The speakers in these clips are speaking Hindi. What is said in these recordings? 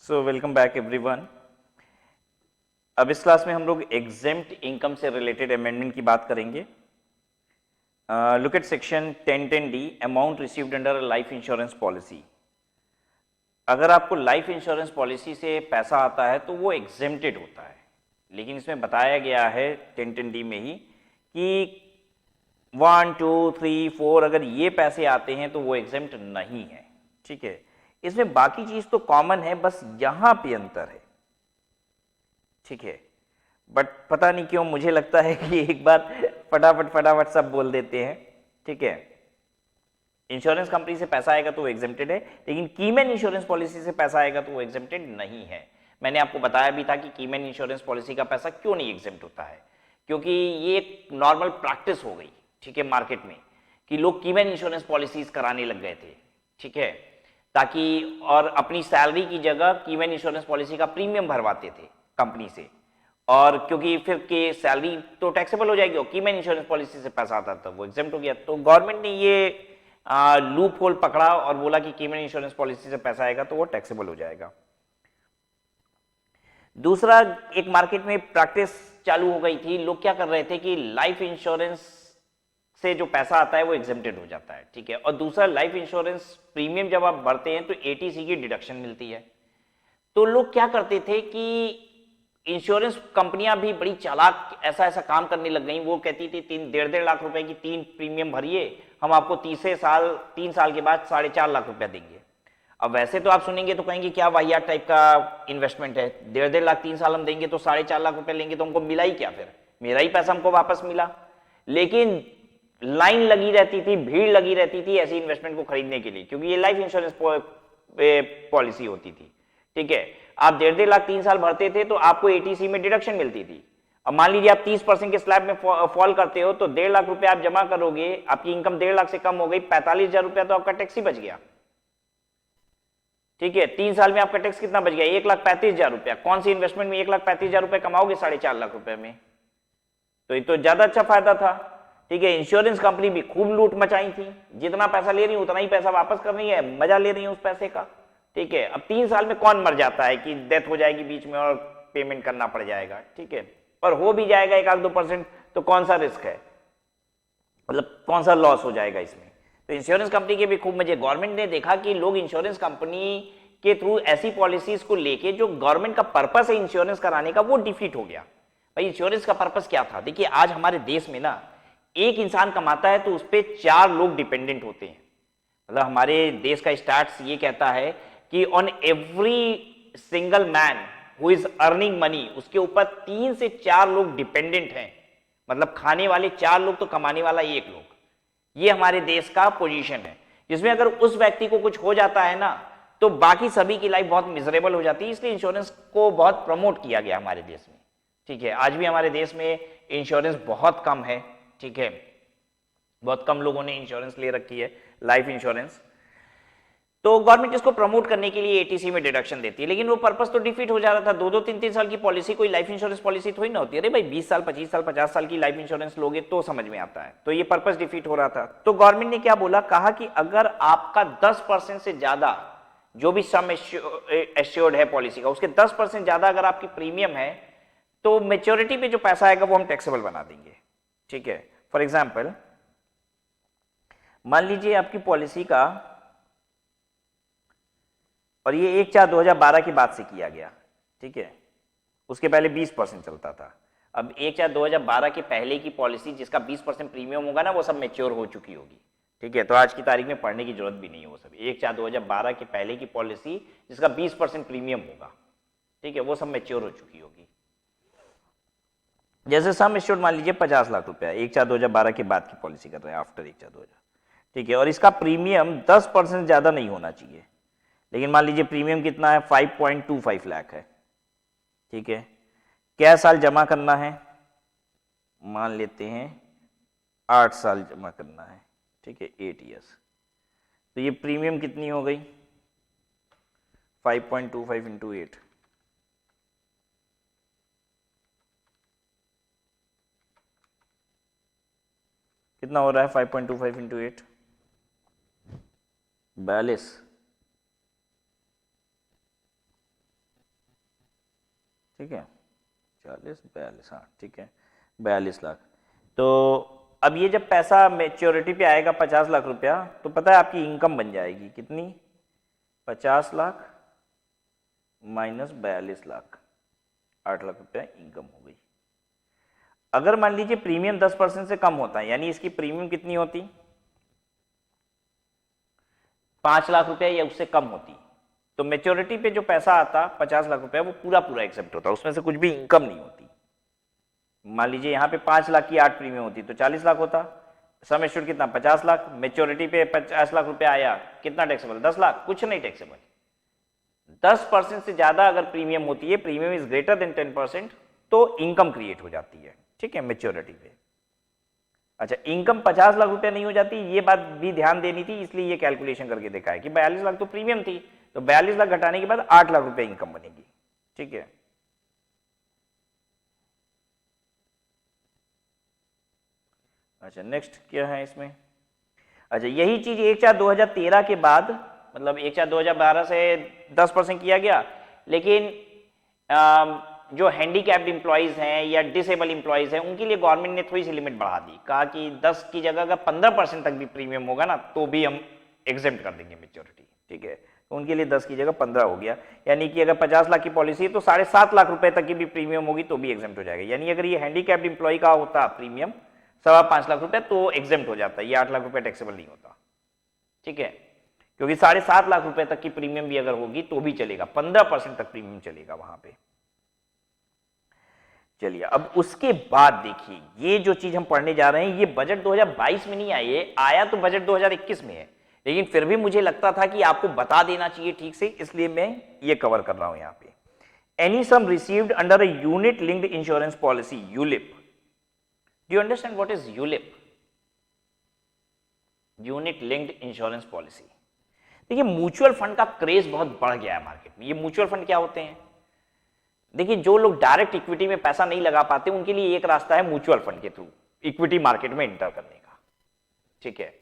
So welcome back everyone. अब इस क्लास में हम लोग एग्जेम्प्ट इनकम से रिलेटेड अमेंडमेंट की बात करेंगे। Look at section 1010D, amount received under life insurance policy. अगर आपको लाइफ इंश्योरेंस पॉलिसी से पैसा आता है तो वो एग्जेम्प्टेड होता है, लेकिन इसमें बताया गया है 1010D में ही कि 1, 2, 3, 4 अगर ये पैसे आते हैं तो वो एग्जेम्प्ट नहीं है। ठीक है, इसमें बाकी चीज तो कॉमन है, बस यहां पे अंतर है। ठीक है, बट पता नहीं क्यों मुझे लगता है कि एक बार फटाफट फटाफट सब बोल देते हैं। ठीक है, इंश्योरेंस कंपनी से पैसा आएगा तो वो एग्जेम्प्टेड है, लेकिन कीमैन इंश्योरेंस पॉलिसी से पैसा आएगा तो वो एग्जेम्प्टेड नहीं है। मैंने आपको बताया भी था कि कीमैन इंश्योरेंस पॉलिसी का पैसा क्यों नहीं एग्जेम्प्ट होता है, क्योंकि ये एक नॉर्मल प्रैक्टिस हो गई। ठीक है, मार्केट में कि लोग कीमैन इंश्योरेंस पॉलिसीज कराने लग गए थे। ठीक है, ताकि और अपनी सैलरी की जगह कीमैन इंश्योरेंस पॉलिसी का प्रीमियम भरवाते थे कंपनी से, और क्योंकि फिर के सैलरी तो टैक्सेबल हो जाएगी और कीमैन इंश्योरेंस पॉलिसी से पैसा आता था वो एग्जेम्प्ट हो गया। तो गवर्नमेंट ने ये लूप होल पकड़ा और बोला कि कीमैन इंश्योरेंस पॉलिसी से पैसा आएगा तो वो टैक्सेबल हो जाएगा। दूसरा, एक मार्केट में प्रैक्टिस चालू हो गई थी, लोग क्या कर रहे थे कि लाइफ इंश्योरेंस से जो पैसा आता है वो एग्जेम्प्टेड हो जाता है। ठीक है, और दूसरा, लाइफ इंश्योरेंस प्रीमियम जब आप भरते हैं तो एटीसी की डिडक्शन मिलती है। तो लोग क्या करते थे कि इंश्योरेंस कंपनियां भी बड़ी चालाक ऐसा ऐसा काम करने लग गई। वो कहती थी 3.5 लाख रुपए की 3 प्रीमियम भरिए, हम आपको 3 साल के बाद 4.5 लाख रुपया देंगे। अब वैसे तो आप सुनेंगे तो कहेंगे क्या वाहियात टाइप का इन्वेस्टमेंट है, 1.5 लाख 3 साल हम देंगे तो 4.5 लाख रुपए लेंगे तो हमको मिला ही क्या, फिर मेरा ही पैसा हमको वापस मिला। लेकिन लाइन लगी रहती थी, भीड़ लगी रहती थी ऐसी इन्वेस्टमेंट को खरीदने के लिए, क्योंकि ये लाइफ इंश्योरेंस पॉलिसी होती थी। ठीक है, आप 1.5 लाख 3 साल भरते थे तो आपको एटीसी में डिडक्शन मिलती थी। अब मान लीजिए आप 30% के स्लैब में फॉल करते हो तो 1.5 लाख रुपए आप जमा करोगे, आपकी इनकम 1.5 लाख से कम हो गई, 45,000 रुपया तो आपका टैक्स ही बच गया। ठीक है, 3 साल में आपका टैक्स कितना बच गया, 1,35,000 रुपया। कौन सी इन्वेस्टमेंट में 1,35,000 रुपया कमाओगे 4.5 लाख रुपए में? तो ये तो ज्यादा अच्छा फायदा था। ठीक है, इंश्योरेंस कंपनी भी खूब लूट मचाई थी, जितना पैसा ले रही है उतना ही पैसा वापस कर रही है, मजा ले रही है उस पैसे का। ठीक है, अब 3 साल में कौन मर जाता है कि डेथ हो जाएगी बीच में और पेमेंट करना पड़ जाएगा। ठीक है, और हो भी जाएगा 1-2% तो कौन सा रिस्क है, मतलब कौन सा लॉस हो जाएगा इसमें। तो इंश्योरेंस कंपनी के भी खूब मजे। गवर्नमेंट ने देखा कि लोग इंश्योरेंस कंपनी के थ्रू ऐसी पॉलिसीज को लेके जो गवर्नमेंट का पर्पस है इंश्योरेंस कराने का वो डिफीट हो गया। भाई इंश्योरेंस का पर्पस क्या था? देखिए, आज हमारे देश में ना एक इंसान कमाता है तो उस पर 4 लोग डिपेंडेंट होते हैं। मतलब हमारे देश का स्टैट्स ये कहता है कि on every single man who is earning money, उसके ऊपर 3 से 4 लोग डिपेंडेंट हैं। मतलब खाने वाले 4 लोग तो कमाने वाला 1 लोग। ये हमारे देश का पोजीशन है, जिसमें अगर उस व्यक्ति को कुछ हो जाता है ना तो बाकी सभी की लाइफ बहुत मिजरेबल हो जाती है। इसलिए इंश्योरेंस को बहुत प्रमोट किया गया हमारे देश में। ठीक है, आज भी हमारे देश में इंश्योरेंस बहुत कम है। ठीक है, बहुत कम लोगों ने इंश्योरेंस ले रखी है, लाइफ इंश्योरेंस। तो गवर्नमेंट इसको प्रमोट करने के लिए एटीसी में डिडक्शन देती है, लेकिन वो पर्पस तो डिफीट हो जा रहा था। 2-2, 3-3 साल की पॉलिसी कोई लाइफ इंश्योरेंस पॉलिसी थोड़ी ना होती है। अरे भाई 20 साल, 25 साल, 50 साल की लाइफ इंश्योरेंस लोगे तो समझ में आता है। तो ये पर्पस डिफीट हो रहा था। तो गवर्नमेंट ने क्या बोला, कहा कि अगर आपका 10% से ज्यादा जो भी सम एश्योर्ड है पॉलिसी का, उसके 10% ज्यादा अगर आपकी प्रीमियम है तो मेच्योरिटी पे जो पैसा आएगा वो हम टैक्सेबल बना देंगे। ठीक है, फॉर एग्जाम्पल मान लीजिए आपकी पॉलिसी का, और ये 1/4/2012 के बाद से किया गया। ठीक है, उसके पहले 20% चलता था। अब 1/4/2012 के पहले की पॉलिसी जिसका 20% प्रीमियम होगा ना वो सब मेच्योर हो चुकी होगी। ठीक है, तो आज की तारीख में पढ़ने की जरूरत भी नहीं है वो सब। 1/4/2012 के पहले की पॉलिसी जिसका 20% प्रीमियम होगा, ठीक है, वो सब मेच्योर हो चुकी होगी। जैसे सम एश्योर्ड मान लीजिए 50 लाख रुपया, 1/4/2012 के बाद की पॉलिसी कर रहे हैं, आफ्टर 1/4/2000। ठीक है, और इसका प्रीमियम 10% ज्यादा नहीं होना चाहिए। लेकिन मान लीजिए प्रीमियम कितना है, 5.25 लाख है। ठीक है, क्या साल जमा करना है, मान लेते हैं 8 साल जमा करना है। ठीक है, 8 ईयर्स। तो ये प्रीमियम कितनी हो गई, 5.25 इंटू 8, कितना हो रहा है 5.25 इंटू 8, 42। ठीक है, 40 42, हाँ ठीक है, 42 लाख। तो अब ये जब पैसा मेच्योरिटी पे आएगा 50 लाख रुपया, तो पता है आपकी इनकम बन जाएगी कितनी, 50 लाख माइनस 42 लाख, 8 लाख रुपया इनकम हो गई। अगर मान लीजिए प्रीमियम 10% से कम होता है, यानी इसकी प्रीमियम कितनी होती, 5 लाख रुपया या उससे कम होती, तो मेच्योरिटी पे जो पैसा आता 50 लाख रुपया वो पूरा पूरा एक्सेप्ट होता, उसमें से कुछ भी इनकम नहीं होती। मान लीजिए यहाँ पे 5 लाख की 8 प्रीमियम होती तो 40 लाख होता, सम एश्योर्ड कितना 50 लाख, मेच्योरिटी पे 50 लाख रुपया आया, कितना टैक्सेबल 10 लाख, कुछ नहीं टैक्सेबल। 10% से ज्यादा अगर प्रीमियम होती है, प्रीमियम इज ग्रेटर देन 10%, तो इनकम क्रिएट हो जाती है, ठीक है, मेच्योरिटी पे। अच्छा, इनकम 50 लाख रुपया नहीं हो जाती, ये बात भी ध्यान देनी थी, इसलिए ये कैलकुलेशन करके देखा है कि 42 लाख तो प्रीमियम थी, तो 42 लाख घटाने के बाद 8 लाख रुपया इनकम बनेगी, ठीक है। अच्छा, नेक्स्ट क्या है इसमें, अच्छा यही चीज 1/4/2013 के बाद, मतलब 1/4/2012 से 10% किया गया, लेकिन जो हैंडीकैप्ड इंप्लॉइज हैं या डिसेबल इंप्लॉइज हैं उनके लिए गवर्नमेंट ने थोड़ी सी लिमिट बढ़ा दी, कहा कि 10 की जगह अगर 15% तक भी प्रीमियम होगा ना तो भी हम एग्जेम्प्ट कर देंगे मेच्योरिटी, ठीक है। तो उनके लिए 10 की जगह 15 हो गया, यानी कि अगर 50 लाख की पॉलिसी है तो 7.5 लाख रुपए तक की भी प्रीमियम होगी तो भी एग्जेम्प्ट हो जाएगा। यानी अगर ये हैंडीकैप्ड इंप्लॉय का होता प्रीमियम 5.25 लाख रुपए तो एग्जेम्प्ट हो जाता है, ये 8 लाख रुपए टैक्सेबल नहीं होता, ठीक है, क्योंकि 7.5 लाख रुपए तक की प्रीमियम भी अगर होगी तो भी चलेगा, 15% तक प्रीमियम चलेगा वहां पे। चलिए, अब उसके बाद देखिए ये जो चीज हम पढ़ने जा रहे हैं ये बजट 2022 में नहीं आई, आया तो बजट 2021 में है, लेकिन फिर भी मुझे लगता था कि आपको बता देना चाहिए ठीक से, इसलिए मैं ये कवर कर रहा हूं यहां पे। Any sum received under a unit linked insurance policy, ULIP. Do you understand what is ULIP? Unit linked insurance policy. देखिए, म्यूचुअल फंड का क्रेज बहुत बढ़ गया है मार्केट में। ये म्यूचुअल फंड क्या होते हैं? देखिए, जो लोग डायरेक्ट इक्विटी में पैसा नहीं लगा पाते उनके लिए एक रास्ता है म्यूचुअल फंड के थ्रू इक्विटी मार्केट में एंटर करने का, ठीक है।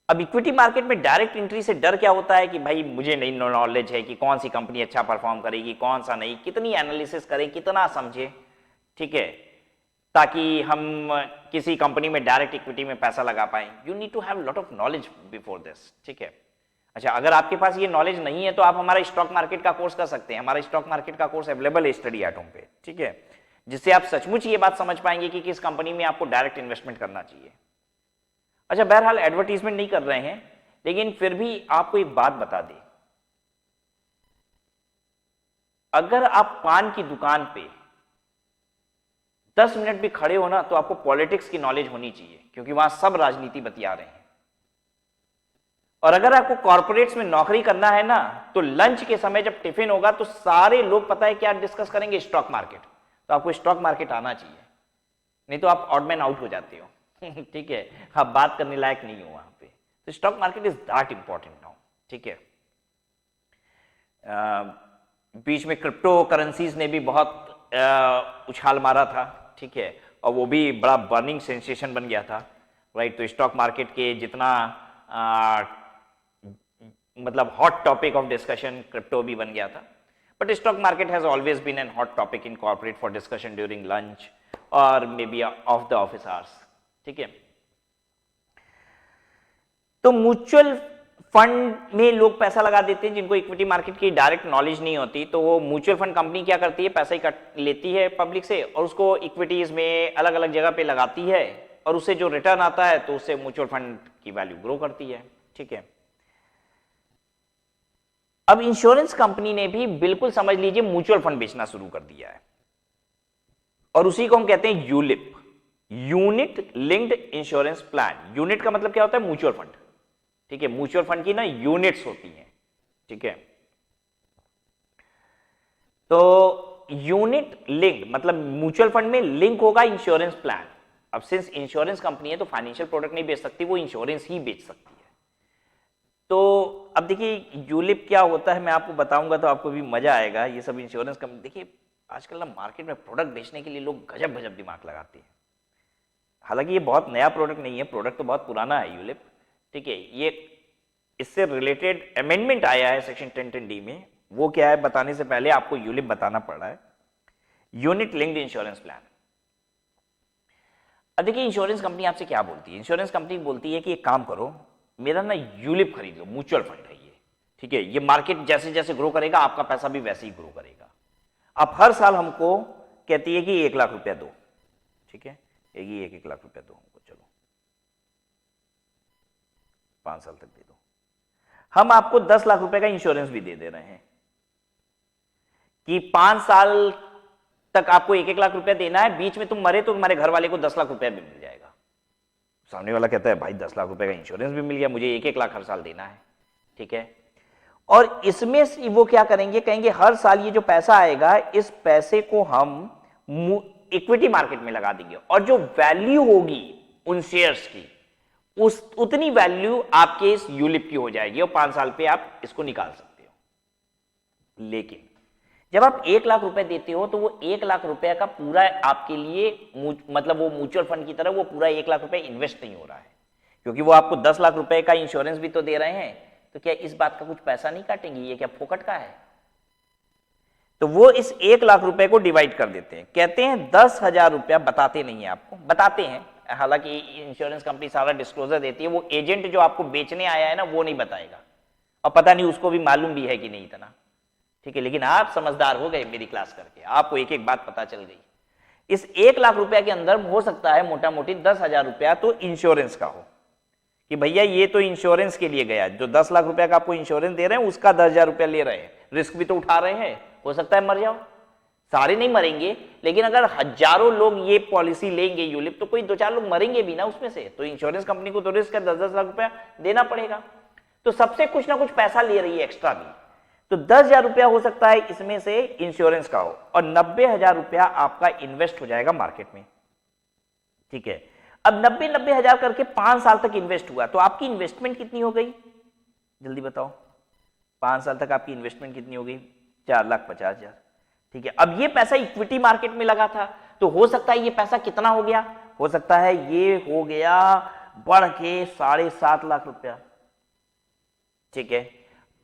अब इक्विटी मार्केट में डायरेक्ट एंट्री से डर क्या होता है कि भाई मुझे नहीं नॉलेज है कि कौन सी कंपनी अच्छा परफॉर्म करेगी, कौन सा नहीं, कितनी एनालिसिस करें, कितना समझे, ठीक है, ताकि हम किसी कंपनी में डायरेक्ट इक्विटी में पैसा लगा पाए। You need to have lot of knowledge before this, ठीक है। अच्छा, अगर आपके पास ये नॉलेज नहीं है तो आप हमारा स्टॉक मार्केट का कोर्स कर सकते हैं। हमारा स्टॉक मार्केट का कोर्स अवेलेबल है स्टडी एट होम पे, ठीक है, जिससे आप सचमुच ये बात समझ पाएंगे कि किस कंपनी में आपको डायरेक्ट इन्वेस्टमेंट करना चाहिए। अच्छा, बहरहाल एडवर्टीजमेंट नहीं कर रहे हैं, लेकिन फिर भी आपको एक बात बता दें, अगर आप पान की दुकान पे 10 मिनट भी खड़े हो ना तो आपको पॉलिटिक्स की नॉलेज होनी चाहिए, क्योंकि वहां सब राजनीति बतिया रहे हैं। और अगर आपको कॉर्पोरेट्स में नौकरी करना है ना तो लंच के समय जब टिफिन होगा तो सारे लोग पता है क्या डिस्कस करेंगे, स्टॉक मार्केट। तो आपको स्टॉक मार्केट आना चाहिए, नहीं तो आप ऑड मैन आउट हो जाते हो ठीक है, आप बात करने लायक नहीं हो वहां पे। तो stock market is that important now, ठीक है। बीच में क्रिप्टो करेंसीज ने भी बहुत उछाल मारा था, ठीक है, और वो भी बड़ा बर्निंग सेंसेशन बन गया था, राइट। तो स्टॉक मार्केट के जितना मतलब hot topic of discussion crypto भी बन गया था। But stock market has always been an hot topic in corporate for discussion during lunch और may be off the office hours, ठीक है। तो म्यूचुअल फंड में लोग पैसा लगा देते हैं जिनको इक्विटी मार्केट की डायरेक्ट नॉलेज नहीं होती। तो वो म्यूचुअल फंड कंपनी क्या करती है, पैसा ही लेती है पब्लिक से और उसको इक्विटीज में अलग अलग जगह पे लगाती है, और उससे जो रिटर्न आता है तो उससे म्यूचुअल फंड की वैल्यू ग्रो करती है, ठीक है। अब इंश्योरेंस कंपनी ने भी बिल्कुल समझ लीजिए म्यूचुअल फंड बेचना शुरू कर दिया है, और उसी को हम कहते हैं ULIP, unit linked insurance plan. Unit का मतलब क्या होता है, म्यूचुअल फंड, ठीक है। म्यूचुअल फंड की ना यूनिट्स होती हैं, ठीक है। तो यूनिट लिंक मतलब म्यूचुअल फंड में लिंक होगा इंश्योरेंस प्लान। अब सिंस इंश्योरेंस कंपनी है तो फाइनेंशियल प्रोडक्ट नहीं बेच सकती, वो इंश्योरेंस ही बेच सकती है। तो अब देखिए यूलिप क्या होता है मैं आपको बताऊंगा तो आपको भी मजा आएगा। ये सब इंश्योरेंस कंपनी, देखिए आजकल ना मार्केट में प्रोडक्ट बेचने के लिए लोग गजब गजब दिमाग लगाते हैं। हालांकि ये बहुत नया प्रोडक्ट नहीं है, प्रोडक्ट तो बहुत पुराना है यूलिप, ठीक है। ये इससे रिलेटेड अमेंडमेंट आया है सेक्शन 1010D में। वो क्या है बताने से पहले आपको यूलिप बताना पड़ रहा है। Unit linked insurance plan. अब देखिए इंश्योरेंस कंपनी आपसे क्या बोलती है, इंश्योरेंस कंपनी बोलती है कि एक काम करो, मेरा ना यूलिप खरीद लो, म्यूचुअल फंड है ये, ठीक है, ये मार्केट जैसे जैसे ग्रो करेगा आपका पैसा भी वैसे ही ग्रो करेगा। आप हर साल हमको कहती है कि 1 लाख रुपया दो, ठीक है, एक लाख रुपया दो हमको, चलो 5 साल तक दे दो। हम आपको 10 लाख रुपए का इंश्योरेंस भी दे रहे हैं कि 5 साल तक आपको 1 लाख रुपया देना है, बीच में तुम मरे तो तुम्हारे घर वाले को 10 लाख रुपया भी मिल जाएगा। सामने वाला कहता है भाई 10 लाख रुपए का इंश्योरेंस भी मिल गया, मुझे 1 लाख हर साल देना है, ठीक है। और इसमें वो क्या करेंगे, कहेंगे हर साल ये जो पैसा आएगा इस पैसे को हम इक्विटी मार्केट में लगा देंगे और जो वैल्यू होगी उन शेयर्स की उतनी वैल्यू आपके इस यूलिप की हो जाएगी और 5 साल पे आप इसको निकाल सकते हो। लेकिन जब आप 1 लाख रुपए देते हो तो वो 1 लाख रुपए का पूरा आपके लिए मतलब वो म्यूचुअल फंड की तरह वो पूरा 1 लाख रुपए इन्वेस्ट नहीं हो रहा है, क्योंकि वो आपको 10 लाख रुपए का इंश्योरेंस भी तो दे रहे हैं, तो क्या इस बात का कुछ पैसा नहीं काटेंगे, ये क्या फोकट का है। तो वो इस 1 लाख रुपए को डिवाइड कर देते हैं, कहते हैं 10,000 रुपया, बताते नहीं है आपको, बताते हैं, हालांकि इंश्योरेंस कंपनी सारा डिस्क्लोजर देती है, वो एजेंट जो आपको बेचने आया है ना वो नहीं बताएगा, और पता नहीं उसको भी मालूम भी है कि नहीं इतना, ठीक है। लेकिन आप समझदार हो गए मेरी क्लास करके, आपको एक एक बात पता चल गई। इस 1 लाख रुपया के अंदर हो सकता है मोटा मोटी 10,000 रुपया तो इंश्योरेंस का हो, कि भैया ये तो इंश्योरेंस के लिए गया, जो 10 लाख रुपया का आपको इंश्योरेंस दे रहे हैं उसका 10,000 रुपया ले रहे हैं, रिस्क भी तो उठा रहे हैं, हो सकता है मर जाओ, सारे नहीं मरेंगे, लेकिन अगर हजारों लोग ये पॉलिसी लेंगे यूलिप तो कोई 2-4 लोग मरेंगे भी ना उसमें से, तो इंश्योरेंस कंपनी को तो रिस्क है, 10-10 लाख रुपया देना पड़ेगा, तो सबसे कुछ ना कुछ पैसा ले रही है एक्स्ट्रा भी। तो 10,000 रुपया हो सकता है इसमें से इंश्योरेंस का हो और 90,000 रुपया आपका इन्वेस्ट हो जाएगा मार्केट में, ठीक है। अब 90,000 करके 5 साल तक इन्वेस्ट हुआ तो आपकी इन्वेस्टमेंट कितनी हो गई, जल्दी बताओ, 5 साल तक आपकी इन्वेस्टमेंट कितनी हो गई, 4,50,000, ठीक है। अब ये पैसा इक्विटी मार्केट में लगा था तो हो सकता है ये पैसा कितना हो गया, हो सकता है ये हो गया बढ़ के 7.5 लाख रुपया, ठीक है।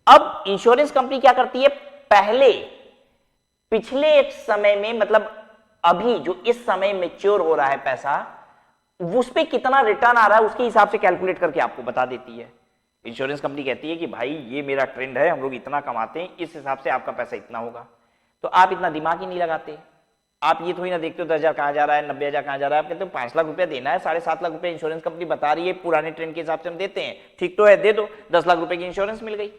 अब इंश्योरेंस कंपनी क्या करती है, पहले पिछले एक समय में, मतलब अभी जो इस समय मैच्योर हो रहा है पैसा, उस पे कितना रिटर्न आ रहा है उसके हिसाब से कैलकुलेट करके आपको बता देती है। इंश्योरेंस कंपनी कहती है कि भाई ये मेरा ट्रेंड है, हम लोग इतना कमाते हैं, इस हिसाब से आपका पैसा इतना होगा, तो आप इतना दिमाग ही नहीं लगाते, आप ये थोड़ी ना देखते हो 10,000 कहां जा रहा है, 90,000 कहां जा रहा है, आप कहते हो 5 लाख रुपया देना है, 7.5 लाख रुपया इंश्योरेंस कंपनी बता रही है, पुराने ट्रेंड के हिसाब से हम देते हैं, ठीक तो है, दे दो, 10 लाख रुपए की इंश्योरेंस मिल गई,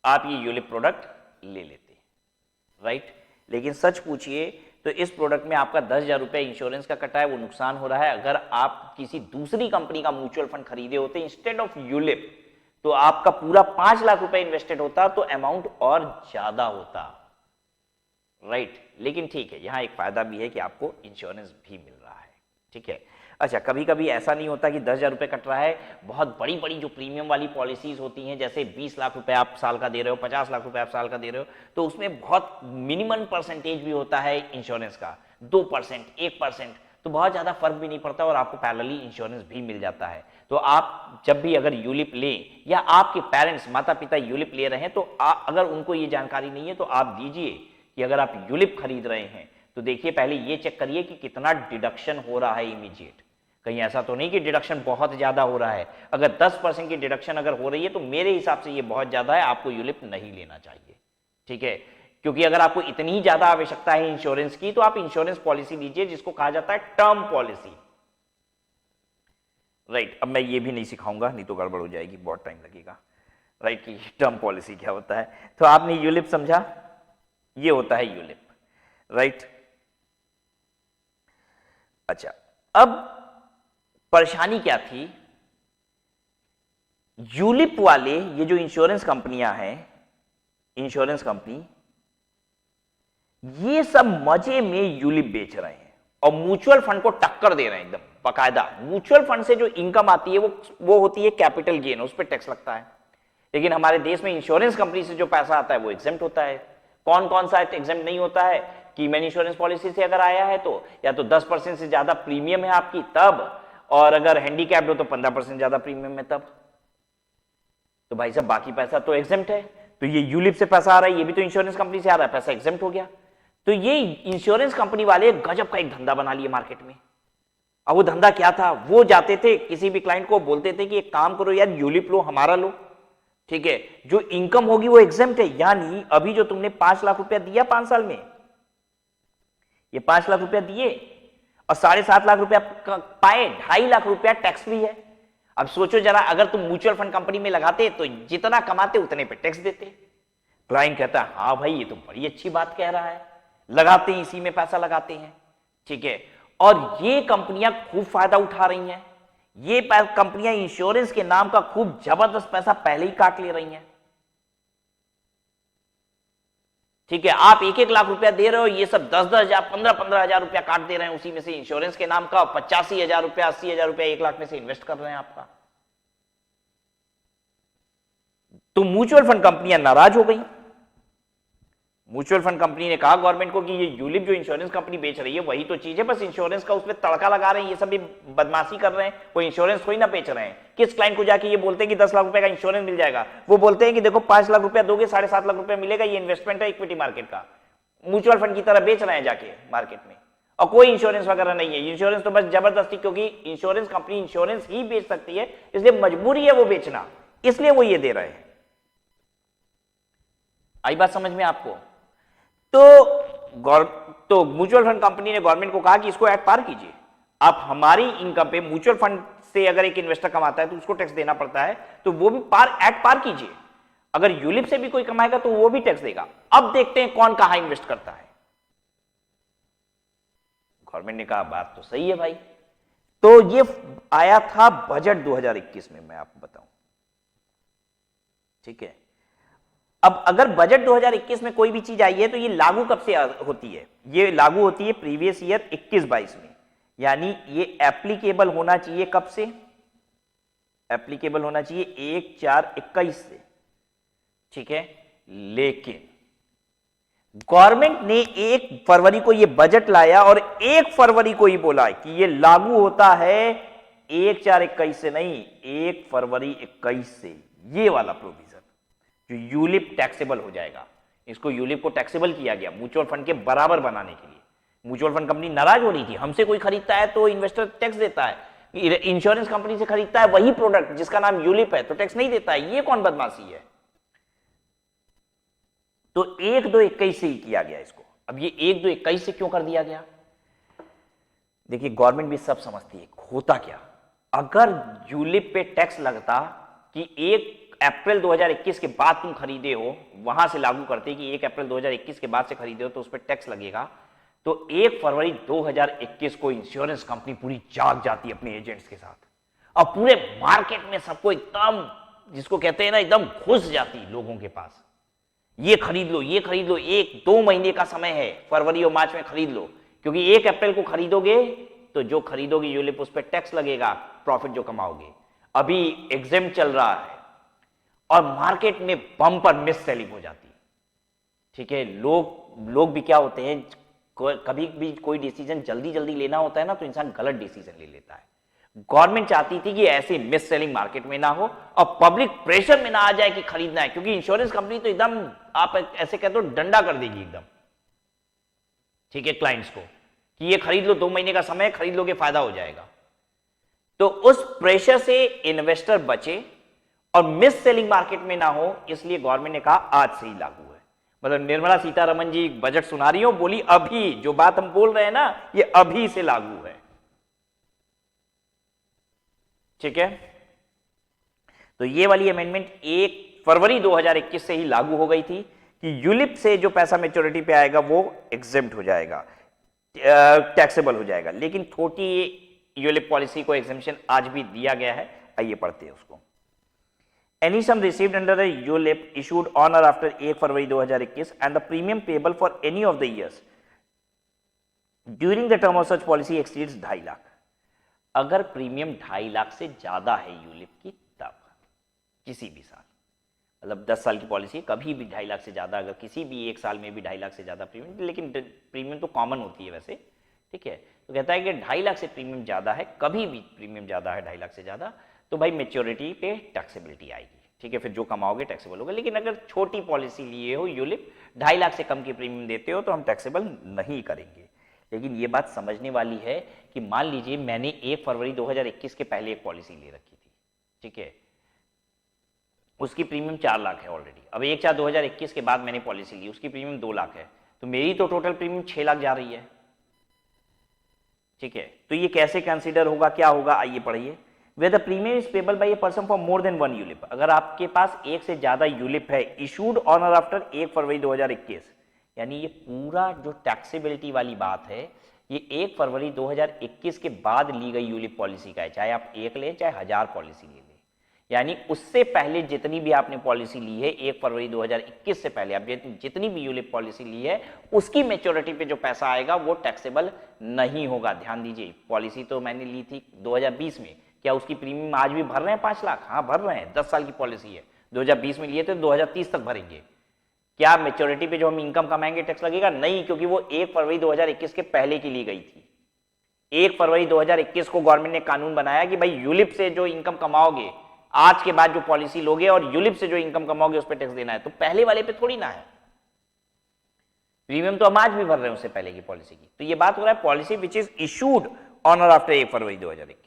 आप ये यूलिप प्रोडक्ट ले लेते, राइट। लेकिन सच पूछिए तो इस प्रोडक्ट में आपका 10,000 रुपया इंश्योरेंस का कटा है, वो नुकसान हो रहा है। अगर आप किसी दूसरी कंपनी का म्यूचुअल फंड खरीदे होते इंस्टेड ऑफ यूलिप तो आपका पूरा 5 लाख रुपया इन्वेस्टेड होता तो अमाउंट और ज्यादा होता, राइट। लेकिन ठीक है, यहां एक फायदा भी है कि आपको इंश्योरेंस भी मिल रहा है, ठीक है। अच्छा, कभी कभी ऐसा नहीं होता कि 10,000 रुपये कट रहा है, बहुत बड़ी बड़ी जो प्रीमियम वाली पॉलिसीज होती हैं, जैसे 20 लाख रुपए आप साल का दे रहे हो, 50 लाख रुपए आप साल का दे रहे हो, तो उसमें बहुत मिनिमम परसेंटेज भी होता है इंश्योरेंस का, 2%, 1%, तो बहुत ज़्यादा फर्क भी नहीं पड़ता और आपको पैरेलली इंश्योरेंस भी मिल जाता है। तो आप जब भी अगर यूलिप लें या आपके पेरेंट्स माता पिता यूलिप ले रहे हैं तो अगर उनको ये जानकारी नहीं है तो आप दीजिए कि अगर आप यूलिप खरीद रहे हैं तो देखिए पहले ये चेक करिए कि कितना डिडक्शन हो रहा है इमीडिएट, कहीं ऐसा तो नहीं कि डिडक्शन बहुत ज्यादा हो रहा है। अगर 10% की डिडक्शन अगर हो रही है तो मेरे हिसाब से ये बहुत ज्यादा है, आपको यूलिप नहीं लेना चाहिए, ठीक है। क्योंकि अगर आपको इतनी ज्यादा आवश्यकता है इंश्योरेंस की तो आप इंश्योरेंस पॉलिसी लीजिए जिसको कहा जाता है टर्म पॉलिसी, राइट। अब मैं ये भी नहीं सिखाऊंगा, नहीं तो गड़बड़ हो जाएगी, बहुत टाइम लगेगा, राइट, कि टर्म पॉलिसी क्या होता है। तो आपने यूलिप समझा, ये होता है यूलिप, राइट। अच्छा, अब परेशानी क्या थी, यूलिप वाले ये जो इंश्योरेंस कंपनियां हैं, इंश्योरेंस कंपनी ये सब मजे में यूलिप बेच रहे हैं और म्यूचुअल फंड को टक्कर दे रहे हैं एकदम बाकायदा। म्यूचुअल फंड से जो इनकम आती है वो होती है कैपिटल गेन, उस पर टैक्स लगता है। लेकिन हमारे देश में इंश्योरेंस कंपनी से जो पैसा आता है वो एग्जेम्प्ट होता है। कौन कौन सा एग्जेम्प्ट नहीं होता है, कीमैन इंश्योरेंस पॉलिसी से अगर आया है तो या तो 10% से ज्यादा प्रीमियम है आपकी तब, और अगर हैंडीकैप्ड हो तो 15% ज्यादा प्रीमियम है तब। तो भाई साहब बाकी पैसा तो एग्जेम्प्ट है, तो ये यूलिप से पैसा आ रहा है, ये भी तो इंश्योरेंस कंपनी से आ रहा है, पैसा एग्जेम्प्ट हो गया। तो ये इंश्योरेंस कंपनी वाले गजब का एक धंधा बना लिए मार्केट में। अब वो धंधा क्या था, वो जाते थे किसी भी क्लाइंट को बोलते थे कि एक काम करो यार, यूलिप लो, हमारा लो, ठीक है, जो इनकम होगी वो एग्जेम्प्ट है। यानी अभी जो तुमने 5 लाख रुपया दिया 5 साल में, ये 5 लाख रुपया दिए और 7.5 लाख रुपया पाए, 2.5 लाख रुपया टैक्स फ्री है। अब सोचो जरा, अगर तुम म्यूचुअल फंड कंपनी में लगाते तो जितना कमाते उतने पे टैक्स देते। क्लाइंट कहता है हाँ भाई ये तो बड़ी अच्छी बात कह रहा है, लगाते हैं, इसी में पैसा लगाते हैं, ठीक है। और ये कंपनियां खूब फायदा उठा रही हैं, ये कंपनियां इंश्योरेंस के नाम का खूब जबरदस्त पैसा पहले ही काट ले रही हैं, ठीक है। आप 1-1 लाख रुपया दे रहे हो, ये सब 10-10 हजार 15-15 हजार रुपया काट दे रहे हैं उसी में से इंश्योरेंस के नाम का। 85,000 रुपया 80,000 रुपया 1 लाख में से इन्वेस्ट कर रहे हैं आपका। तो म्यूचुअल फंड कंपनियां नाराज हो गई। म्यूचुअल फंड कंपनी ने कहा गवर्नमेंट को कि ये यूलिप जो इंश्योरेंस कंपनी बेच रही है वही तो चीज है, बस इंश्योरेंस का उसमें तड़का लगा रहे हैं, ये सब भी बदमाशी कर रहे हैं, कोई इंश्योरेंस थोड़ी ना बेच रहे हैं। किस क्लाइंट को जाके ये बोलते हैं कि 10 लाख रुपए का इंश्योरेंस मिल जाएगा, वो बोलते हैं कि देखो 5 लाख रुपया दोगे 7.5 लाख रुपया मिलेगा, ये इन्वेस्टमेंट है इक्विटी मार्केट का। म्यूचुअल फंड की तरह बेच रहे हैं जाके मार्केट में, और कोई इंश्योरेंस वगैरह नहीं है। इंश्योरेंस तो बस जबरदस्ती, क्योंकि इंश्योरेंस कंपनी इंश्योरेंस ही बेच सकती है, इसलिए मजबूरी है वो बेचना, इसलिए वो ये दे रहे हैं। आई बात समझ में आपको? तो म्यूचुअल फंड कंपनी ने गवर्नमेंट को कहा कि इसको एट पार कीजिए, आप हमारी इनकम पे, म्यूचुअल फंड से अगर एक इन्वेस्टर कमाता है तो उसको टैक्स देना पड़ता है, तो वो भी एट पार कीजिए। अगर यूलिप से भी कोई कमाएगा तो वो भी टैक्स देगा। अब देखते हैं कौन कहां इन्वेस्ट करता है। गवर्नमेंट ने कहा बात तो सही है भाई। तो ये आया था बजट 2021 में, मैं आपको बताऊं, ठीक है। अब अगर बजट 2021 में कोई भी चीज आई है तो ये लागू कब से होती है? ये लागू होती है प्रीवियस ईयर 21-22 में, यानी ये एप्लीकेबल होना चाहिए कब से? एप्लीकेबल होना चाहिए 1/4/21 से, ठीक है। लेकिन गवर्नमेंट ने 1 फरवरी को ये बजट लाया और 1 फरवरी को ही बोला कि ये लागू होता है 1/4/21 से नहीं, 1 फरवरी 21 से। ये वाला प्रोविजन जो यूलिप टैक्सेबल हो जाएगा, इसको यूलिप को टैक्सेबल किया गया म्यूचुअल फंड के बराबर बनाने के लिए। म्यूचुअल फंड कंपनी नाराज हो रही थी, हमसे कोई खरीदता है तो इन्वेस्टर टैक्स देता है, इंश्योरेंस कंपनी से खरीदता है वही प्रोडक्ट जिसका नाम यूलिप है तो टैक्स नहीं देता है, ये कौन बदमाशी है? तो 1/2/21 से ही किया गया इसको। अब ये 1/2/21 से क्यों कर दिया गया? देखिए गवर्नमेंट भी सब समझती है होता क्या। अगर यूलिप पे टैक्स लगता कि 1 अप्रैल 2021 के बाद तुम खरीदे हो, वहां से लागू करते कि 1 अप्रैल 2021 के बाद से खरीदे हो तो उस पर टैक्स लगेगा, तो 1 फरवरी 2021 को इंश्योरेंस कंपनी पूरी जाग जाती है अपने एजेंट्स के साथ, और पूरे मार्केट में सबको एकदम, जिसको कहते हैं ना, एकदम घुस जाती लोगों के पास, ये खरीद लो, ये खरीद लो, 1-2 महीने का समय है, फरवरी और मार्च में खरीद लो, क्योंकि 1 अप्रैल को खरीदोगे तो जो खरीदोगे यूलिप उस पर टैक्स लगेगा, प्रॉफिट जो कमाओगे। अभी एग्जेम्प्ट चल रहा है और मार्केट में बम्पर मिस सेलिंग हो जाती है, ठीक है। लोग भी क्या होते हैं, कभी भी कोई डिसीजन जल्दी जल्दी लेना होता है ना तो इंसान गलत डिसीजन ले लेता है। गवर्नमेंट चाहती थी कि ऐसी मिस सेलिंग मार्केट में ना हो और पब्लिक प्रेशर में ना आ जाए कि खरीदना है, क्योंकि इंश्योरेंस कंपनी तो एकदम, आप ऐसे कहते हो, डंडा कर देगी एकदम, ठीक है, क्लाइंट्स को कि ये खरीद लो, 2 महीने का समय, खरीद लोगे फायदा हो जाएगा। तो उस प्रेशर से इन्वेस्टर बचे और मिस सेलिंग मार्केट में ना हो, इसलिए गवर्नमेंट ने कहा आज से ही लागू है। मतलब निर्मला सीतारमण जी बजट सुना रही हो, बोली अभी जो बात हम बोल रहे हैं ना, ये अभी से लागू है, ठीक है। तो ये वाली अमेंडमेंट 1 फरवरी 2021 से ही लागू हो गई थी कि यूलिप से जो पैसा मैच्योरिटी पे आएगा वो एग्जेम्प्ट हो जाएगा, टैक्सेबल हो जाएगा। लेकिन छोटी यूलिप पॉलिसी को एग्जेम्पशन आज भी दिया गया है, आइए पढ़ते हैं उसको। Any sum received under a ULIP issued on or after 1 February 2021 and the premium payable for any of the years during the term of such policy exceeds 2.5 lakh. अगर प्रीमियम 2.5 लाख से ज्यादा है यूलिप की, तब किसी भी साल, मतलब 10 साल की पॉलिसी, कभी भी 2.5 लाख से ज्यादा, अगर किसी भी एक साल में भी 2.5 लाख से ज्यादा प्रीमियम, लेकिन प्रीमियम तो कॉमन होती है वैसे, ठीक है। तो कहता है कि 2.5 लाख से प्रीमियम ज्यादा है, कभी भी प्रीमियम ज्यादा है 2.5 लाख से ज्यादा, तो भाई मेच्योरिटी पे टैक्सेबिलिटी आएगी, ठीक है, फिर जो कमाओगे टैक्सेबल होगा। लेकिन अगर छोटी पॉलिसी लिए हो यूलिप, 2.5 लाख से कम की प्रीमियम देते हो तो हम टैक्सेबल नहीं करेंगे। लेकिन ये बात समझने वाली है कि मान लीजिए मैंने 1 फरवरी 2021 के पहले एक पॉलिसी ले रखी थी, ठीक है, उसकी प्रीमियम 4 लाख है ऑलरेडी। अब 1/4/2021 के बाद मैंने पॉलिसी ली, उसकी प्रीमियम 2 लाख है, तो मेरी तो टोटल प्रीमियम 6 लाख जा रही है, ठीक है। तो ये कैसे कंसीडर होगा, क्या होगा, आइए पढ़िए। Where the premium is payable by a person for more than 1 ULIP, अगर आपके पास एक से ज्यादा यूलिप है इशूड ऑन और आफ्टर 1 फरवरी 2021, यानी ये पूरा जो टैक्सेबिलिटी वाली बात है ये 1 फरवरी 2021 के बाद ली गई यूलिप पॉलिसी का है, चाहे आप एक ले चाहे 1000 पॉलिसी ले लें। यानी उससे पहले जितनी भी आपने पॉलिसी ली है 1 फरवरी 2021 से पहले आप जितनी भी यूलिप पॉलिसी ली है उसकी मैच्योरिटी पे जो पैसा आएगा वो टैक्सेबल नहीं होगा। ध्यान दीजिए, पॉलिसी तो मैंने ली थी 2020 में, क्या उसकी प्रीमियम आज भी भर रहे हैं 5 लाख? हाँ भर रहे हैं, 10 साल की पॉलिसी है, 2020 में लिए थे 2030 तक भरेंगे। क्या मैच्योरिटी पे जो हम इनकम कमाएंगे टैक्स लगेगा? नहीं, क्योंकि वो 1 फरवरी 2021 के पहले की ली गई थी। 1 फरवरी 2021 को गवर्नमेंट ने कानून बनाया कि भाई यूलिप से जो इनकम कमाओगे, आज के बाद जो पॉलिसी लोगे और यूलिप से जो इनकम कमाओगे उस पर टैक्स देना है, तो पहले वाले पे थोड़ी ना है। प्रीमियम तो हम आज भी भर रहे हैं उससे पहले की पॉलिसी की। तो ये बात हो रहा है policy which is issued on और after 1 February 2021।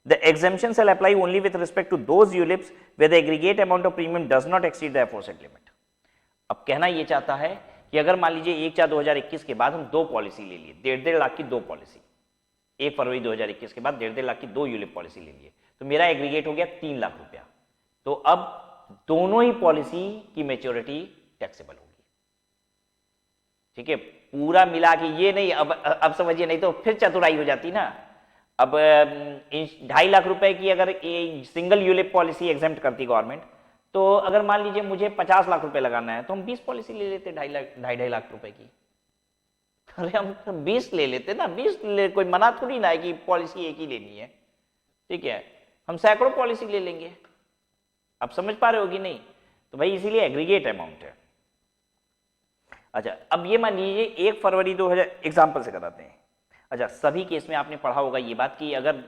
The exemption shall apply only with respect to those ULIPs where the aggregate amount of premium does not exceed the aforesaid limit. अब कहना ये चाहता है कि अगर मान लीजिए 1/4/2021 के बाद हम 2 पॉलिसी ले लिए, 1.5 लाख की 2 पॉलिसी, 1 फरवरी 2021 के बाद 1.5 लाख की 2 यूलिप पॉलिसी ले लिए, तो मेरा एग्रीगेट हो गया 3 लाख रुपया। तो अब दोनों ही पॉलिसी की मैच्योरिटी टैक्सेबल होगी, ठीक है। पूरा मिला के ये नहीं, अब समझिए, नहीं तो फिर चतुराई हो जाती ना। अब 2.5 लाख रुपए की अगर सिंगल यूलिप पॉलिसी एग्जेम्प्ट करती गवर्नमेंट, तो अगर मान लीजिए मुझे 50 लाख रुपए लगाना है तो हम 20 पॉलिसी ले लेते 2.5 लाख रुपए की। अरे हम 20 ले लेते ना, 20 कोई मना थोड़ी ना है कि पॉलिसी एक ही लेनी है, ठीक है, हम सैकड़ों पॉलिसी ले लेंगे। आप समझ पा रहे हो कि नहीं? तो भाई इसीलिए एग्रीगेट अमाउंट है। अच्छा, अब ये मान लीजिए 1 फरवरी 2000 एग्जाम्पल से कराते हैं। अच्छा, सभी केस में आपने पढ़ा होगा ये बात कि अगर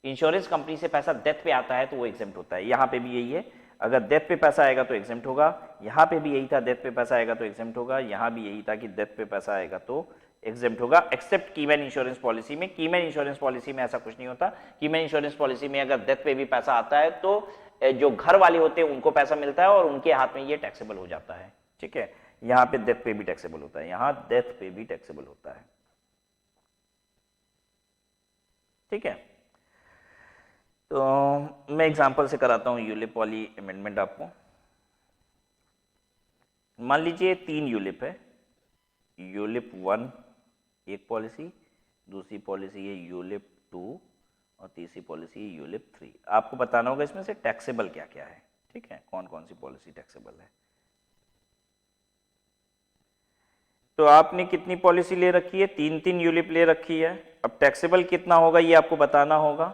इंश्योरेंस कंपनी से पैसा डेथ पे आता है तो वो एग्जेम्प्ट होता है। यहाँ पे भी यही है, अगर डेथ पे पैसा आएगा तो एग्जेम्प्ट होगा, यहाँ पे भी यही था, डेथ पे पैसा आएगा तो एग्जेम्प्ट होगा, यहाँ भी यही था कि डेथ पे पैसा आएगा तो एग्जेम्प्ट होगा, एक्सेप्ट कीमैन इंश्योरेंस पॉलिसी में। कीमैन इंश्योरेंस पॉलिसी में ऐसा कुछ नहीं होता। कीमैन इंश्योरेंस पॉलिसी में अगर डेथ पे भी पैसा आता है तो जो घर वाले होते हैं उनको पैसा मिलता है और उनके हाथ में ये टैक्सेबल हो जाता है, ठीक है। यहाँ पे डेथ पे भी टैक्सेबल होता है, यहाँ डेथ पे भी टैक्सेबल होता है, ठीक है। तो मैं एग्जांपल से कराता हूं यूलिप वाली अमेंडमेंट आपको। मान लीजिए 3 यूलिप है, यूलिप 1 एक पॉलिसी, दूसरी पॉलिसी है यूलिप 2 और तीसरी पॉलिसी है यूलिप 3। आपको बताना होगा इसमें से टैक्सेबल क्या क्या है, ठीक है, कौन कौन सी पॉलिसी टैक्सेबल है। तो आपने कितनी पॉलिसी ले रखी है? 3 यूलिप ले रखी है। अब टैक्सेबल कितना होगा ये आपको बताना होगा।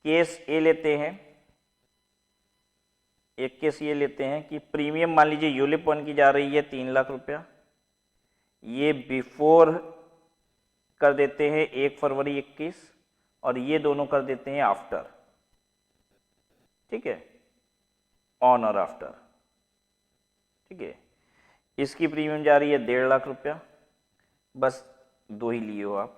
केस ए लेते हैं, एक केस ये लेते हैं कि प्रीमियम मान लीजिए यूलिप 1 की जा रही है 3 लाख रुपया, ये बिफोर कर देते हैं 1 फरवरी 21 और ये दोनों कर देते हैं आफ्टर, ठीक है, ऑन और आफ्टर, ठीक है। इसकी प्रीमियम जा रही है 1.5 लाख रुपया, बस 2 ही लिए हो आप।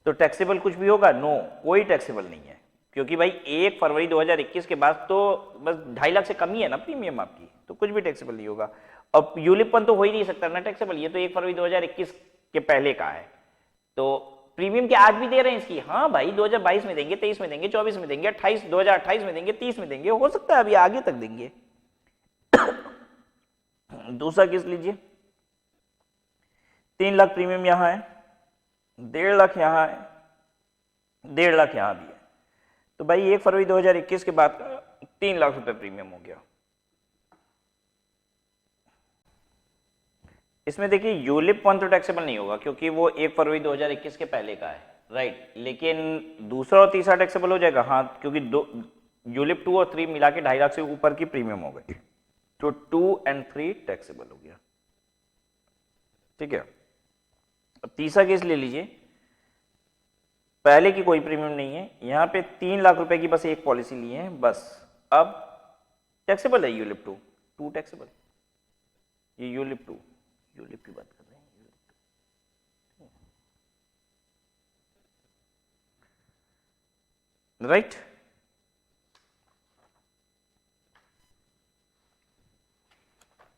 तो टैक्सेबल कुछ भी होगा? नो, कोई टैक्सेबल नहीं है, क्योंकि भाई 1 फरवरी 2021 के बाद तो बस 2.5 लाख से कम ही है ना प्रीमियम आपकी, तो कुछ भी टैक्सेबल नहीं होगा। अब यूलिपन तो हो ही नहीं सकता ना टैक्सेबल, ये तो 1 फरवरी 2021 के पहले का है। तो प्रीमियम क्या आज भी दे रहे हैं इसकी? हाँ भाई, 2022 में देंगे, 23 में देंगे, 24 में देंगे, 2028 में देंगे, 30 में देंगे, हो सकता है अभी आगे तक देंगे। दूसरा केस लीजिए, 3 लाख प्रीमियम यहां है, 1.5 लाख यहां है, 1.5 लाख यहां भी है, तो भाई 1 फरवरी 2021 के बाद 3 लाख रुपए प्रीमियम हो गया। इसमें देखिए यूलिप 1 तो टैक्सेबल नहीं होगा क्योंकि वो 1 फरवरी 2021 के पहले का है, राइट। लेकिन दूसरा और तीसरा टैक्सेबल हो जाएगा, हाँ, क्योंकि यूलिप 2 और 3 मिला के 2.5 लाख से ऊपर की प्रीमियम हो गई, तो 2 और 3 टैक्सेबल हो गया, ठीक है। अब तीसरा केस ले लीजिए, पहले की कोई प्रीमियम नहीं है, यहां पे 3 लाख रुपए की बस एक पॉलिसी ली है बस। अब टैक्सेबल है यूलिप टू टैक्सेबल, ये यूलिप की बात कर रहे हैं, राइट।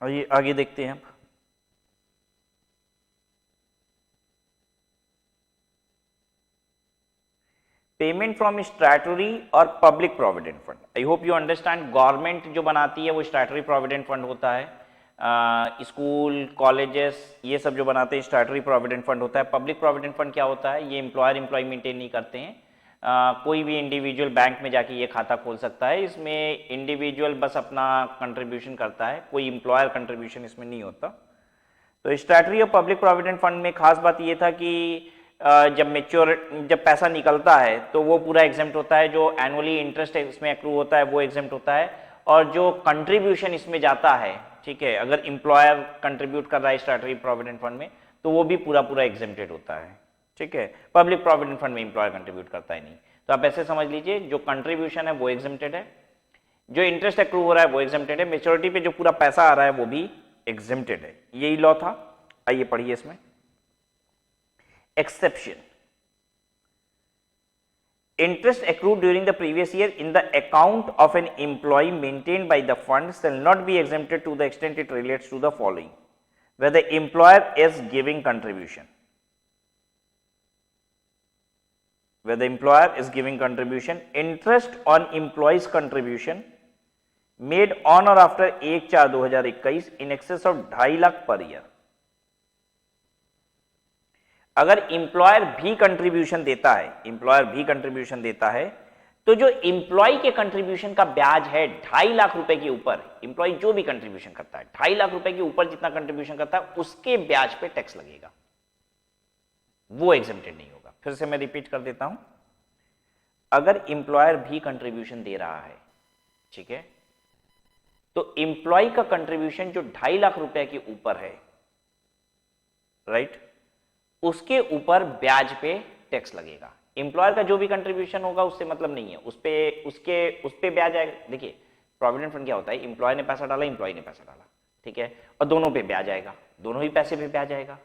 आइए आगे देखते हैं अब। पेमेंट फ्रॉम स्टैट्यूटरी और public provident fund. I hope you understand, government जो बनाती है वो स्टैट्यूटरी प्रोविडेंट फंड होता है, स्कूल कॉलेजेस ये सब जो बनाते हैं स्टैट्यूटरी प्रोविडेंट फंड होता है। पब्लिक प्रोविडेंट फंड क्या होता है, ये एम्प्लॉय मेंटेन नहीं करते हैं, कोई भी इंडिविजुअल बैंक में जाके ये खाता खोल सकता है, इसमें इंडिविजुअल बस अपना कंट्रीब्यूशन करता है, कोई एम्प्लॉयर कंट्रीब्यूशन इसमें नहीं होता। तो स्टैट्यूटरी और पब्लिक प्रोविडेंट फंड में खास बात ये था कि जब पैसा निकलता है तो वो पूरा एग्जेम्प्ट होता है, जो एनुअली इंटरेस्ट इसमें एक्रू होता है वो एग्जेम्प्ट होता है, और जो कंट्रीब्यूशन इसमें जाता है, ठीक है, अगर एम्प्लॉयर कंट्रीब्यूट कर रहा है स्टैट्यूटरी प्रोविडेंट फंड में तो वो भी पूरा एग्जेम्प्टेड होता है, ठीक है। पब्लिक प्रोविडेंट फंड में एम्प्लॉयर कंट्रीब्यूट करता ही नहीं। तो आप ऐसे समझ लीजिए, जो कंट्रीब्यूशन है वो एग्जेम्प्टेड है, जो इंटरेस्ट एक्रू हो रहा है वो एग्जेम्प्टेड है, मेच्योरिटी पे जो पूरा पैसा आ रहा है वो भी एग्जेम्प्टेड है। यही लॉ था। आइए पढ़िए इसमें exception. Interest accrued during the previous year in the account of an employee maintained by the fund shall not be exempted to the extent it relates to the following: where the employer is giving contribution, interest on employees contribution made on or after 1/4/2021 in excess of 2.5 lakh per year। अगर इंप्लॉयर भी कंट्रीब्यूशन देता है, तो जो इंप्लॉय के कंट्रीब्यूशन का ब्याज है 2.5 लाख रुपए के ऊपर, इंप्लॉय जो भी कंट्रीब्यूशन करता है 2.5 लाख रुपए के ऊपर जितना कंट्रीब्यूशन करता है उसके ब्याज पे टैक्स लगेगा, वो एग्जेम्प्टेड नहीं होगा। फिर से मैं रिपीट कर देता हूं, अगर इंप्लॉयर भी कंट्रीब्यूशन दे रहा है, ठीक है, तो इंप्लॉय का कंट्रीब्यूशन जो 2.5 लाख रुपए के ऊपर है, राइट, उसके ऊपर ब्याज पे टैक्स लगेगा। एम्प्लॉयर का जो भी कंट्रीब्यूशन होगा उससे मतलब नहीं है, उस पे ब्याज आएगा। देखिए प्रोविडेंट फंड क्या होता है, एम्प्लॉय ने पैसा डाला, एम्प्लॉय ने पैसा डाला, ठीक है, और दोनों पे ब्याज आएगा, दोनों ही पैसे पे ब्याज आएगा,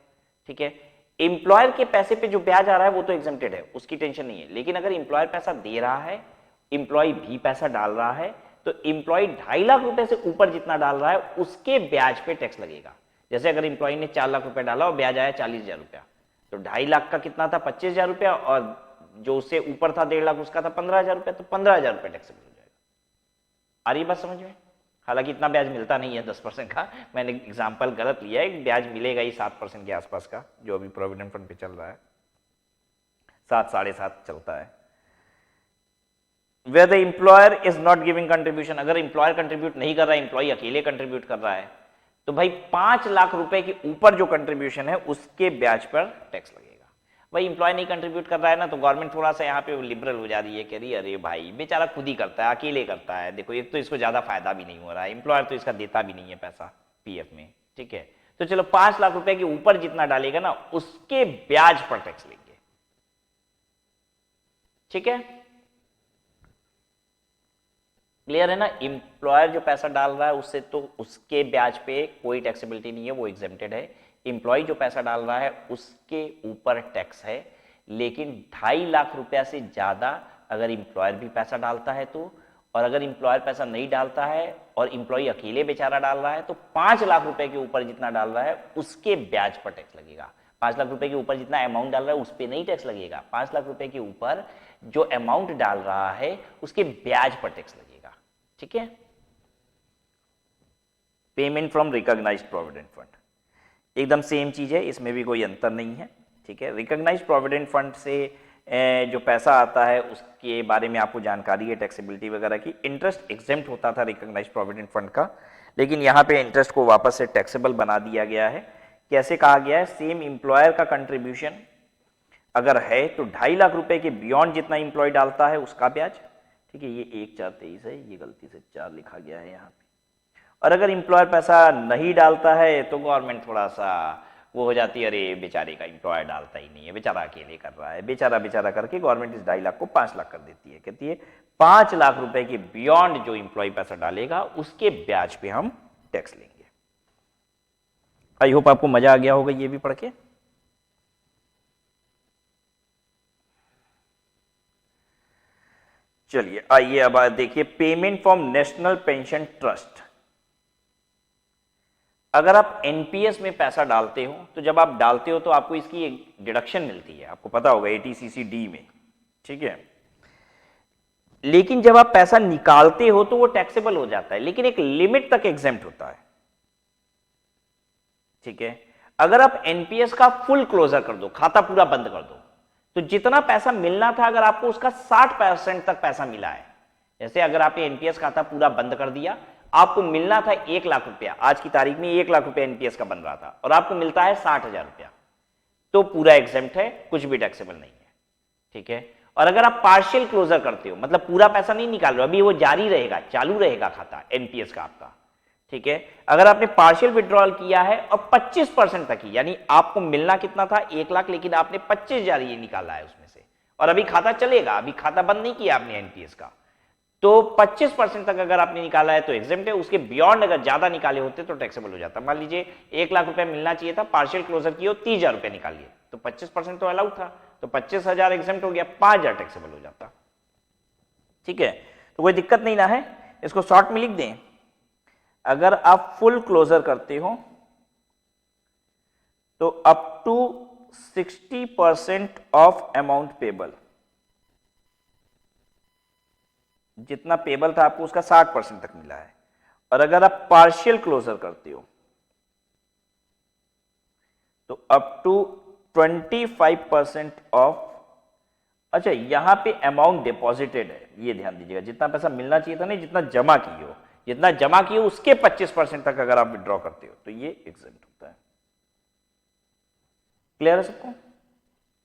ठीक है। एम्प्लॉयर के पैसे पे जो ब्याज आ रहा है वो तो एग्जेम्प्टेड है, उसकी टेंशन नहीं है, लेकिन अगर एम्प्लॉयर पैसा दे रहा है, एम्प्लॉय भी पैसा डाल रहा है, तो एम्प्लॉय 2.5 लाख रुपए से ऊपर जितना डाल रहा है उसके ब्याज पे टैक्स लगेगा। जैसे अगर एम्प्लॉय ने 4 लाख रुपए डाला और ब्याज आया 40,000 रुपया, तो 2.5 लाख का कितना था, 25,000 रुपया, और जो उससे ऊपर था 1.5 लाख उसका था 15,000 रुपया, तो 15,000 रुपया टैक्सेबल हो जाएगा। आ रही बात समझ में? हालांकि इतना ब्याज मिलता नहीं है 10% का, मैंने एग्जाम्पल गलत लिया है, ब्याज मिलेगा ही 7% के आसपास का, जो अभी प्रोविडेंट फंड पे चल रहा है 7 साढ़े 7 चलता है। Where the employer is not giving contribution, अगर एम्प्लॉयर कंट्रीब्यूट नहीं कर रहा है, एम्प्लॉय अकेले कंट्रीब्यूट कर रहा है, तो भाई 5 लाख रुपए के ऊपर जो कंट्रीब्यूशन है उसके ब्याज पर टैक्स लगेगा। भाई एम्प्लॉय नहीं कंट्रीब्यूट कर रहा है ना, तो गवर्नमेंट थोड़ा सा यहाँ पे लिबरल हो जा रही है, कह रही है अरे भाई बेचारा खुद ही करता है, अकेले करता है, देखो एक तो इसको ज्यादा फायदा भी नहीं हो रहा है, एम्प्लॉयर तो इसका देता भी नहीं है पैसा पीएफ में, ठीक है, तो चलो 5 लाख रुपए के ऊपर जितना डालेगा ना उसके ब्याज पर टैक्स लेंगे, ठीक है, क्लियर है ना। एम्प्लॉयर जो पैसा डाल रहा है उससे तो उसके ब्याज पे कोई टैक्सेबिलिटी नहीं है, वो एग्जेम्प्टेड है। एम्प्लॉय जो पैसा डाल रहा है उसके ऊपर टैक्स है, लेकिन 2.5 लाख रुपया से ज्यादा अगर एम्प्लॉयर भी पैसा डालता है तो, और अगर एम्प्लॉयर पैसा नहीं डालता है और एम्प्लॉय अकेले बेचारा डाल रहा है, तो 5 लाख रुपए के ऊपर जितना डाल रहा है उसके ब्याज पर टैक्स लगेगा। 5 लाख रुपए के ऊपर जितना अमाउंट डाल रहा है उस पर नहीं टैक्स लगेगा, 5 लाख रुपए के ऊपर जो अमाउंट डाल रहा है उसके ब्याज पर टैक्स लगेगा, ठीक है। Payment from recognised provident fund एकदम सेम चीज है, इसमें भी कोई अंतर नहीं है, ठीक है। रिकॉग्नाइज्ड प्रोविडेंट फंड से जो पैसा आता है उसके बारे में आपको जानकारी है, टैक्सेबिलिटी वगैरह की। इंटरेस्ट एग्जेम्प्ट होता था रिकॉग्नाइज्ड प्रोविडेंट फंड का, लेकिन यहाँ पे इंटरेस्ट को वापस से टैक्सेबल बना दिया गया है। कैसे कहा गया है, सेम एम्प्लॉयर का कंट्रीब्यूशन अगर है तो 2.5 लाख रुपए के बियॉन्ड जितना एम्प्लॉय डालता है उसका ब्याज, ठीक है, ये 1/4/23 है, ये गलती से 4 लिखा गया है यहाँ पे। और अगर एम्प्लॉयर पैसा नहीं डालता है तो गवर्नमेंट थोड़ा सा वो हो जाती है अरे बेचारे का एम्प्लॉयर डालता ही नहीं है, बेचारा अकेले कर रहा है, बेचारा बेचारा करके गवर्नमेंट इस 2.5 लाख को 5 लाख कर देती है, कहती है 5 लाख रुपए के बियॉन्ड जो एम्प्लॉय पैसा डालेगा उसके ब्याज पे हम टैक्स लेंगे। आई होप आपको मजा आ गया होगा ये भी पढ़ के। चलिए आइए अब देखिए payment from national pension trust. अगर आप एनपीएस में पैसा डालते हो तो जब आप डालते हो तो आपको इसकी एक डिडक्शन मिलती है, आपको पता होगा एटीसीसी-डी में, ठीक है। लेकिन जब आप पैसा निकालते हो तो वो टैक्सेबल हो जाता है, लेकिन एक लिमिट तक एग्जेम्प्ट होता है, ठीक है। अगर आप एनपीएस का फुल क्लोजर कर दो, खाता पूरा बंद कर दो, तो जितना पैसा मिलना था अगर आपको उसका 60% तक पैसा मिला है, जैसे अगर आपने एनपीएस खाता पूरा बंद कर दिया, आपको मिलना था 1 लाख रुपया, आज की तारीख में 1 लाख रुपया एनपीएस का बन रहा था और आपको मिलता है 60,000 रुपया, तो पूरा एग्जेम्प्ट है, कुछ भी टैक्सेबल नहीं है, ठीक है। और अगर आप पार्शियल क्लोजर करते हो, मतलब पूरा पैसा नहीं निकाल रहे हो, अभी वो जारी रहेगा, चालू रहेगा खाता एनपीएस का आपका, ठीक है। अगर आपने पार्शियल विड्रॉल किया है और 25% तक ही, यानी आपको मिलना कितना था 1 लाख, लेकिन आपने 25,000 ये निकाला है उसमें से, और अभी खाता चलेगा, अभी खाता बंद नहीं किया आपने एनपीएस का, तो 25% तक अगर आपने निकाला है तो एग्जेम्प्ट है, उसके बियॉन्ड अगर ज्यादा निकाले होते तो टैक्सेबल हो जाता। मान लीजिए 1 लाख रुपया मिलना चाहिए था, पार्शियल क्लोजर किए 30,000 रुपया निकालिए, तो 25% तो अलाउड था, तो 25,000 एग्जेम्प्ट हो गया, 5,000 टैक्सेबल हो जाता, ठीक है। तो कोई दिक्कत नहीं ना है, इसको शॉर्ट में लिख दें, अगर आप फुल क्लोजर करते हो तो up to 60% of amount payable, जितना पेबल था आपको उसका 60% तक मिला है। और अगर आप पार्शियल क्लोजर करते हो तो अप टू 25% ऑफ, अच्छा यहां पे अमाउंट डिपॉजिटेड है, ये ध्यान दीजिएगा, जितना पैसा मिलना चाहिए था ना, जितना जमा किए हो, जितना जमा किए उसके 25% तक अगर आप विड्रॉ करते हो तो ये एग्जेम्प्ट होता है। क्लियर है सबको?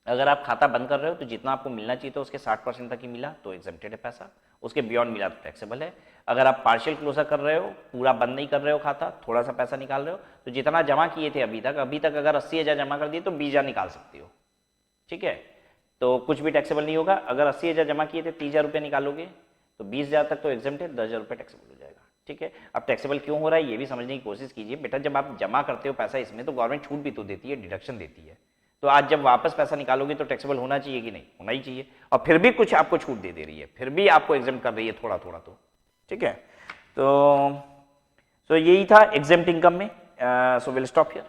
अगर आप खाता बंद कर रहे हो तो जितना आपको मिलना चाहिए था उसके 60% तक ही मिला तो एग्जेम्प्टेड है पैसा, उसके बियॉन्ड मिला तो टैक्सेबल है। अगर आप पार्शियल क्लोजर कर रहे हो, पूरा बंद नहीं कर रहे हो खाता, थोड़ा सा पैसा निकाल रहे हो, तो जितना जमा किए थे अभी तक अगर 80,000 जमा कर दिए तो 20,000 निकाल सकते हो, ठीक है, तो कुछ भी टैक्सेबल नहीं होगा। अगर 80,000 जमा किए थे 30,000 रुपये निकालोगे तो 20,000 तक तो एग्जेम्प्ट है, 10,000 रुपये टैक्सेबल हो जाएगा, ठीक है। अब टैक्सेबल क्यों हो रहा है ये भी समझने की कोशिश कीजिए बेटा, जब आप जमा करते हो पैसा इसमें तो गवर्नमेंट छूट भी तो देती है, डिडक्शन देती है, तो आज जब वापस पैसा निकालोगे तो टैक्सेबल होना चाहिए कि नहीं, होना ही चाहिए, और फिर भी कुछ आपको छूट दे रही है, फिर भी आपको एग्जेम्प्ट कर रही है थोड़ा थोड़ा, तो ठीक है। तो यही था एग्जेम्प्ट इनकम में, सो विल स्टॉप हियर।